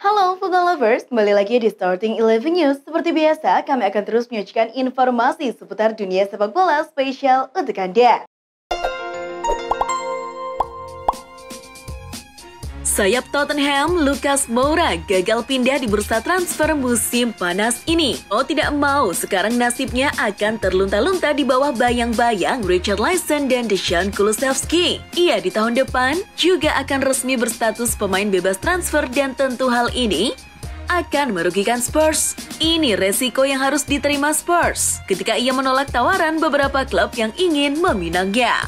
Halo football lovers, kembali lagi di Starting 11 News. Seperti biasa, kami akan terus menyajikan informasi seputar dunia sepak bola spesial untuk Anda. Sayap Tottenham, Lucas Moura gagal pindah di bursa transfer musim panas ini. Mau tidak mau, sekarang nasibnya akan terlunta-lunta di bawah bayang-bayang Richard Lison dan Dejan Kulusevski. Ia di tahun depan juga akan resmi berstatus pemain bebas transfer dan tentu hal ini akan merugikan Spurs. Ini resiko yang harus diterima Spurs ketika ia menolak tawaran beberapa klub yang ingin meminangnya.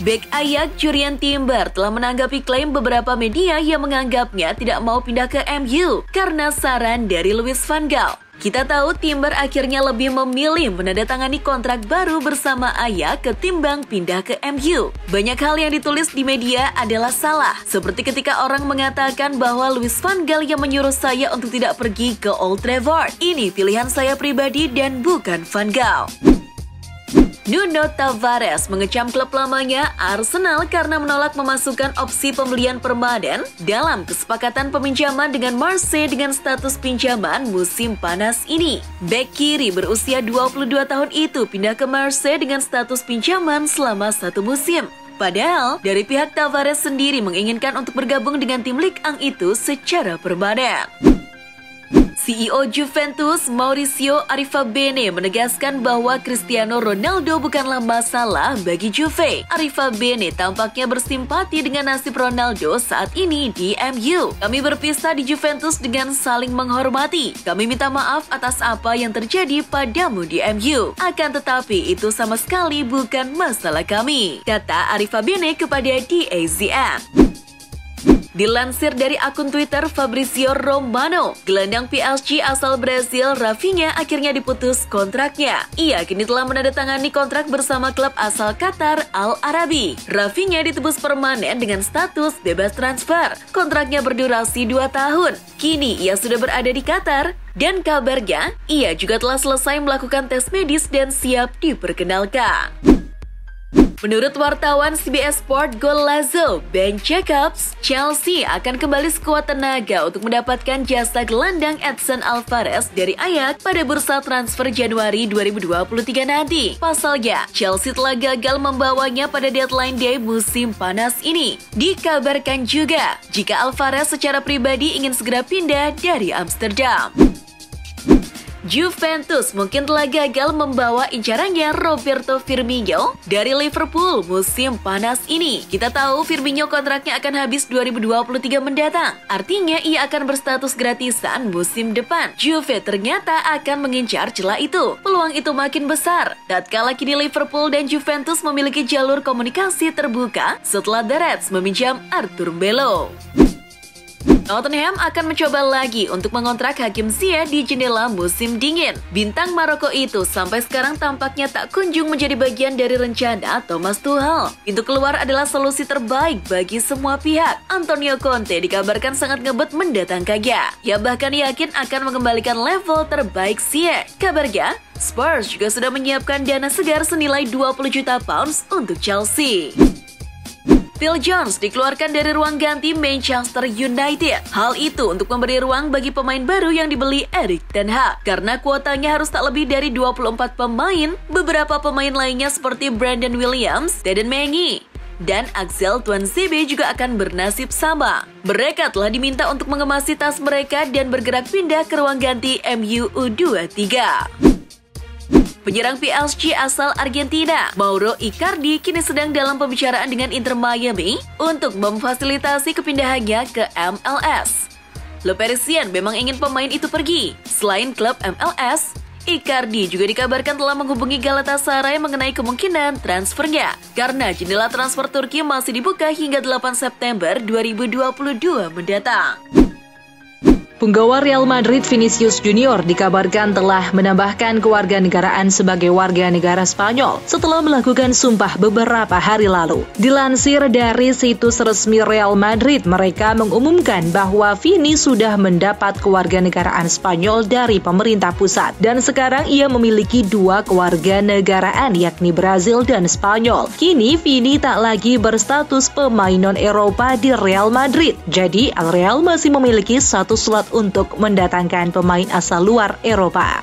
Bek Ajax Jurrien Timber telah menanggapi klaim beberapa media yang menganggapnya tidak mau pindah ke MU karena saran dari Louis van Gaal. Kita tahu Timber akhirnya lebih memilih menandatangani kontrak baru bersama Ajax ketimbang pindah ke MU. Banyak hal yang ditulis di media adalah salah, seperti ketika orang mengatakan bahwa Louis van Gaal yang menyuruh saya untuk tidak pergi ke Old Trafford. Ini pilihan saya pribadi dan bukan van Gaal. Nuno Tavares mengecam klub lamanya Arsenal karena menolak memasukkan opsi pembelian permanen dalam kesepakatan peminjaman dengan Marseille dengan status pinjaman musim panas ini. Bek kiri berusia 22 tahun itu pindah ke Marseille dengan status pinjaman selama 1 musim. Padahal, dari pihak Tavares sendiri menginginkan untuk bergabung dengan tim Ligue 1 itu secara permanen. CEO Juventus Maurizio Arrivabene menegaskan bahwa Cristiano Ronaldo bukanlah masalah bagi Juve. Arrivabene tampaknya bersimpati dengan nasib Ronaldo saat ini di MU. Kami berpisah di Juventus dengan saling menghormati. Kami minta maaf atas apa yang terjadi padamu di MU. Akan tetapi itu sama sekali bukan masalah kami, kata Arrivabene kepada DAZN. Dilansir dari akun Twitter Fabrizio Romano, gelandang PSG asal Brasil Rafinha akhirnya diputus kontraknya. Ia kini telah menandatangani kontrak bersama klub asal Qatar Al Arabi. Rafinha ditebus permanen dengan status bebas transfer. Kontraknya berdurasi 2 tahun. Kini ia sudah berada di Qatar dan kabarnya ia juga telah selesai melakukan tes medis dan siap diperkenalkan. Menurut wartawan CBS Sport Golazo, Ben Jacobs, Chelsea akan kembali sekuat tenaga untuk mendapatkan jasa gelandang Edson Alvarez dari Ajax pada bursa transfer Januari 2023 nanti. Pasalnya, Chelsea telah gagal membawanya pada deadline day musim panas ini. Dikabarkan juga, jika Alvarez secara pribadi ingin segera pindah dari Amsterdam. Juventus mungkin telah gagal membawa incarannya Roberto Firmino dari Liverpool musim panas ini. Kita tahu Firmino kontraknya akan habis 2023 mendatang. Artinya ia akan berstatus gratisan musim depan. Juve ternyata akan mengincar celah itu. Peluang itu makin besar tatkala kini Liverpool dan Juventus memiliki jalur komunikasi terbuka setelah The Reds meminjam Arthur Melo. Tottenham akan mencoba lagi untuk mengontrak Hakim Ziyech di jendela musim dingin. Bintang Maroko itu sampai sekarang tampaknya tak kunjung menjadi bagian dari rencana Thomas Tuchel. Pintu keluar adalah solusi terbaik bagi semua pihak. Antonio Conte dikabarkan sangat ngebet mendatangkannya. Ia bahkan yakin akan mengembalikan level terbaik Ziyech. Kabarnya, Spurs juga sudah menyiapkan dana segar senilai 20 juta pounds untuk Chelsea. Phil Jones dikeluarkan dari ruang ganti Manchester United. Hal itu untuk memberi ruang bagi pemain baru yang dibeli Erik ten Hag. Karena kuotanya harus tak lebih dari 24 pemain, beberapa pemain lainnya seperti Brandon Williams, Teden Mengi, dan Axel Tuanzebe juga akan bernasib sama. Mereka telah diminta untuk mengemasi tas mereka dan bergerak pindah ke ruang ganti MU U23. Penyerang PSG asal Argentina, Mauro Icardi, kini sedang dalam pembicaraan dengan Inter Miami untuk memfasilitasi kepindahannya ke MLS. Le Parisien memang ingin pemain itu pergi. Selain klub MLS, Icardi juga dikabarkan telah menghubungi Galatasaray mengenai kemungkinan transfernya, karena jendela transfer Turki masih dibuka hingga 8 September 2022 mendatang. Penggawa Real Madrid Vinicius Junior dikabarkan telah menambahkan kewarganegaraan sebagai warga negara Spanyol setelah melakukan sumpah beberapa hari lalu. Dilansir dari situs resmi Real Madrid, mereka mengumumkan bahwa Vini sudah mendapat kewarganegaraan Spanyol dari pemerintah pusat dan sekarang ia memiliki 2 kewarganegaraan yakni Brazil dan Spanyol. Kini Vini tak lagi berstatus pemain non-Eropa di Real Madrid. Jadi Al Real masih memiliki 1 slot untuk mendatangkan pemain asal luar Eropa.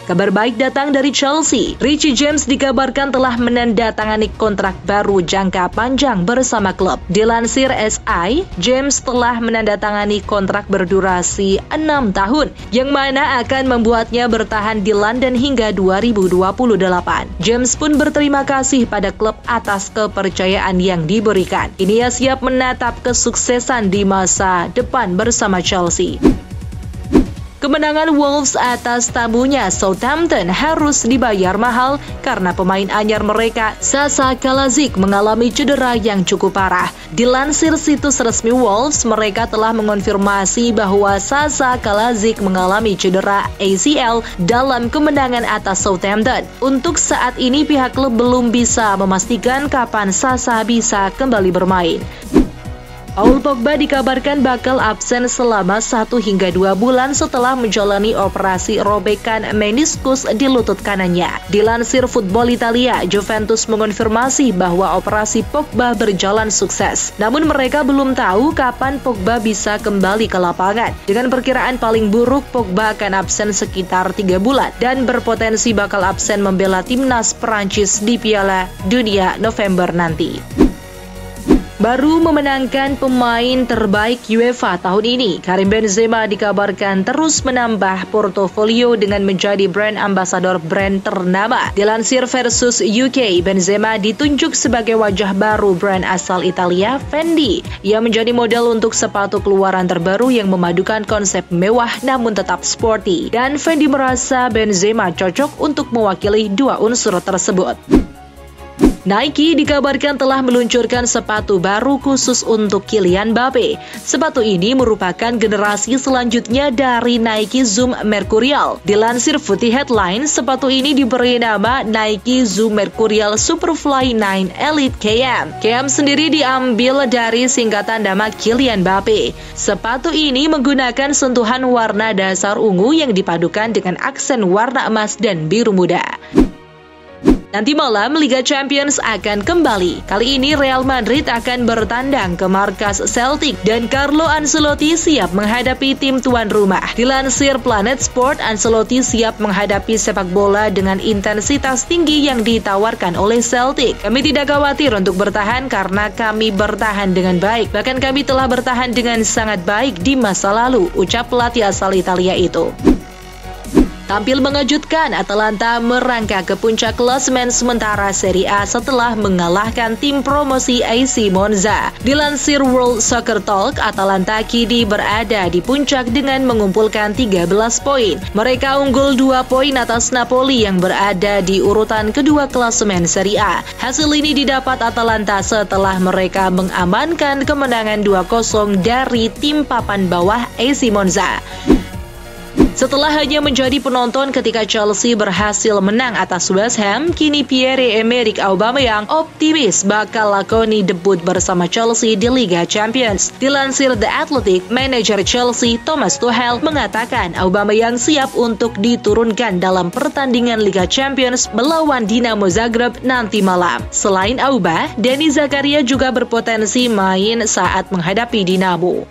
Kabar baik datang dari Chelsea. Richie James dikabarkan telah menandatangani kontrak baru jangka panjang bersama klub. Dilansir SI, James telah menandatangani kontrak berdurasi 6 tahun, yang mana akan membuatnya bertahan di London hingga 2028. James pun berterima kasih pada klub atas kepercayaan yang diberikan. Kini ia siap menatap kesuksesan di masa depan bersama Chelsea. Kemenangan Wolves atas tamunya Southampton harus dibayar mahal karena pemain anyar mereka, Sasa Kalajdzic, mengalami cedera yang cukup parah. Dilansir situs resmi Wolves, mereka telah mengonfirmasi bahwa Sasa Kalajdzic mengalami cedera ACL dalam kemenangan atas Southampton. Untuk saat ini pihak klub belum bisa memastikan kapan Sasa bisa kembali bermain. Paul Pogba dikabarkan bakal absen selama 1 hingga 2 bulan setelah menjalani operasi robekan meniskus di lutut kanannya. Dilansir Football Italia, Juventus mengonfirmasi bahwa operasi Pogba berjalan sukses. Namun mereka belum tahu kapan Pogba bisa kembali ke lapangan. Dengan perkiraan paling buruk, Pogba akan absen sekitar 3 bulan dan berpotensi bakal absen membela timnas Perancis di Piala Dunia November nanti. Baru memenangkan pemain terbaik UEFA tahun ini, Karim Benzema dikabarkan terus menambah portofolio dengan menjadi brand ambassador brand ternama. Dilansir Versus UK, Benzema ditunjuk sebagai wajah baru brand asal Italia, Fendi. Ia menjadi model untuk sepatu keluaran terbaru yang memadukan konsep mewah namun tetap sporty. Dan Fendi merasa Benzema cocok untuk mewakili 2 unsur tersebut. Nike dikabarkan telah meluncurkan sepatu baru khusus untuk Kylian Mbappe. Sepatu ini merupakan generasi selanjutnya dari Nike Zoom Mercurial. Dilansir Footy Headline, sepatu ini diberi nama Nike Zoom Mercurial Superfly 9 Elite KM. KM sendiri diambil dari singkatan nama Kylian Mbappe. Sepatu ini menggunakan sentuhan warna dasar ungu yang dipadukan dengan aksen warna emas dan biru muda. Nanti malam Liga Champions akan kembali. Kali ini Real Madrid akan bertandang ke markas Celtic dan Carlo Ancelotti siap menghadapi tim tuan rumah. Dilansir Planet Sport, Ancelotti siap menghadapi sepak bola dengan intensitas tinggi yang ditawarkan oleh Celtic. Kami tidak khawatir untuk bertahan karena kami bertahan dengan baik. Bahkan kami telah bertahan dengan sangat baik di masa lalu, ucap pelatih asal Italia itu. Tampil mengejutkan, Atalanta merangkak ke puncak klasemen sementara Serie A setelah mengalahkan tim promosi AC Monza. Dilansir World Soccer Talk, Atalanta kini berada di puncak dengan mengumpulkan 13 poin. Mereka unggul 2 poin atas Napoli yang berada di urutan kedua klasemen Serie A. Hasil ini didapat Atalanta setelah mereka mengamankan kemenangan 2-0 dari tim papan bawah AC Monza. Setelah hanya menjadi penonton ketika Chelsea berhasil menang atas West Ham, kini Pierre-Emerick Aubameyang optimis bakal lakoni debut bersama Chelsea di Liga Champions. Dilansir The Athletic, manajer Chelsea Thomas Tuchel mengatakan Aubameyang siap untuk diturunkan dalam pertandingan Liga Champions melawan Dinamo Zagreb nanti malam. Selain Auba, Denis Zakaria juga berpotensi main saat menghadapi Dinamo.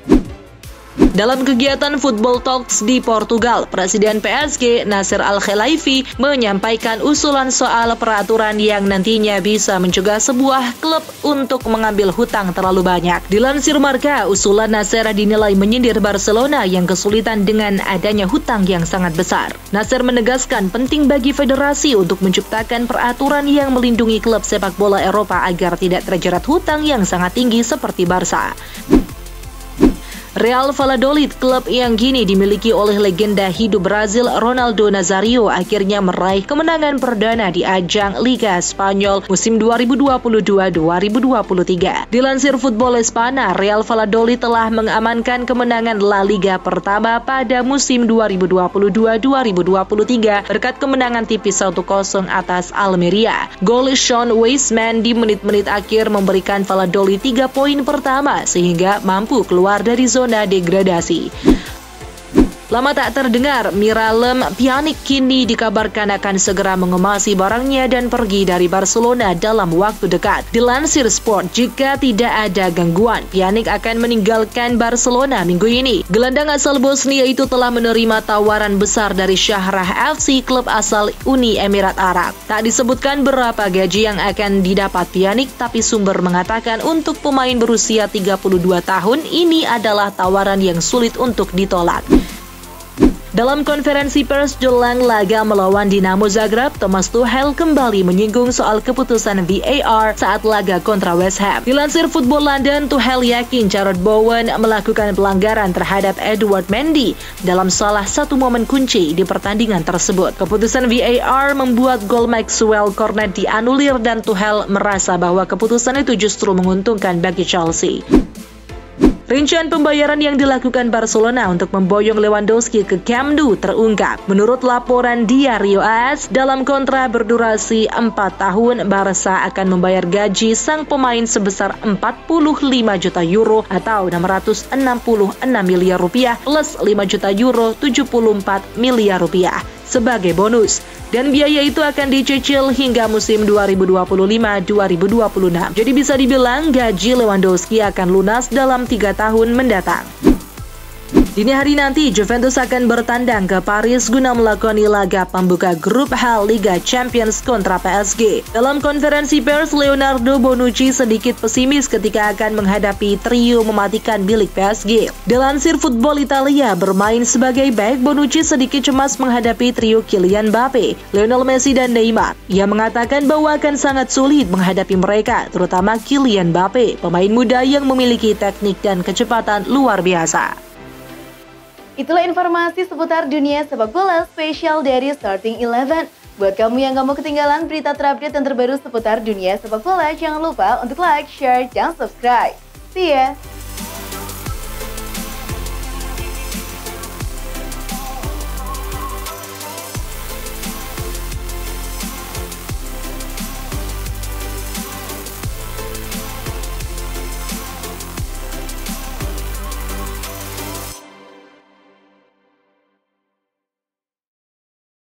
Dalam kegiatan Football Talks di Portugal, Presiden PSG Nasser Al-Khelaifi menyampaikan usulan soal peraturan yang nantinya bisa mencegah sebuah klub untuk mengambil hutang terlalu banyak. Dilansir Marca, usulan Nasser dinilai menyindir Barcelona yang kesulitan dengan adanya hutang yang sangat besar. Nasser menegaskan penting bagi federasi untuk menciptakan peraturan yang melindungi klub sepak bola Eropa agar tidak terjerat hutang yang sangat tinggi seperti Barca. Real Valladolid, klub yang kini dimiliki oleh legenda hidup Brazil Ronaldo Nazario, akhirnya meraih kemenangan perdana di ajang Liga Spanyol musim 2022-2023. Dilansir Football Espana, Real Valladolid telah mengamankan kemenangan La Liga pertama pada musim 2022-2023 berkat kemenangan tipis 1-0 atas Almeria. Gol Sean Weisman di menit-menit akhir memberikan Valladolid 3 poin pertama sehingga mampu keluar dari zona degradasi. Lama tak terdengar, Miralem Pjanic kini dikabarkan akan segera mengemasi barangnya dan pergi dari Barcelona dalam waktu dekat. Dilansir Sport, jika tidak ada gangguan, Pjanic akan meninggalkan Barcelona minggu ini. Gelandang asal Bosnia itu telah menerima tawaran besar dari Shahrah FC, klub asal Uni Emirat Arab. Tak disebutkan berapa gaji yang akan didapat Pjanic, tapi sumber mengatakan untuk pemain berusia 32 tahun ini adalah tawaran yang sulit untuk ditolak. Dalam konferensi pers jelang laga melawan Dinamo Zagreb, Thomas Tuchel kembali menyinggung soal keputusan VAR saat laga kontra West Ham. Dilansir Football London, Tuchel yakin Jarrod Bowen melakukan pelanggaran terhadap Edouard Mendy dalam salah satu momen kunci di pertandingan tersebut. Keputusan VAR membuat gol Maxwell Cornet dianulir dan Tuchel merasa bahwa keputusan itu justru menguntungkan bagi Chelsea. Rincian pembayaran yang dilakukan Barcelona untuk memboyong Lewandowski ke Camp Nou terungkap. Menurut laporan Diario AS, dalam kontrak berdurasi 4 tahun, Barca akan membayar gaji sang pemain sebesar 45 juta euro atau 666 miliar rupiah plus 5 juta euro 74 miliar rupiah sebagai bonus. Dan biaya itu akan dicicil hingga musim 2025-2026. Jadi bisa dibilang gaji Lewandowski akan lunas dalam 3 tahun mendatang. Dini hari nanti, Juventus akan bertandang ke Paris guna melakoni laga pembuka grup H Liga Champions kontra PSG. Dalam konferensi pers, Leonardo Bonucci sedikit pesimis ketika akan menghadapi trio mematikan milik PSG. Dilansir Football Italia, bermain sebagai bek, Bonucci sedikit cemas menghadapi trio Kylian Mbappe, Lionel Messi, dan Neymar. Ia mengatakan bahwa akan sangat sulit menghadapi mereka, terutama Kylian Mbappe, pemain muda yang memiliki teknik dan kecepatan luar biasa. Itulah informasi seputar dunia sepak bola spesial dari Starting 11. Buat kamu yang gak mau ketinggalan berita terupdate dan terbaru seputar dunia sepak bola, jangan lupa untuk like, share, dan subscribe. See ya!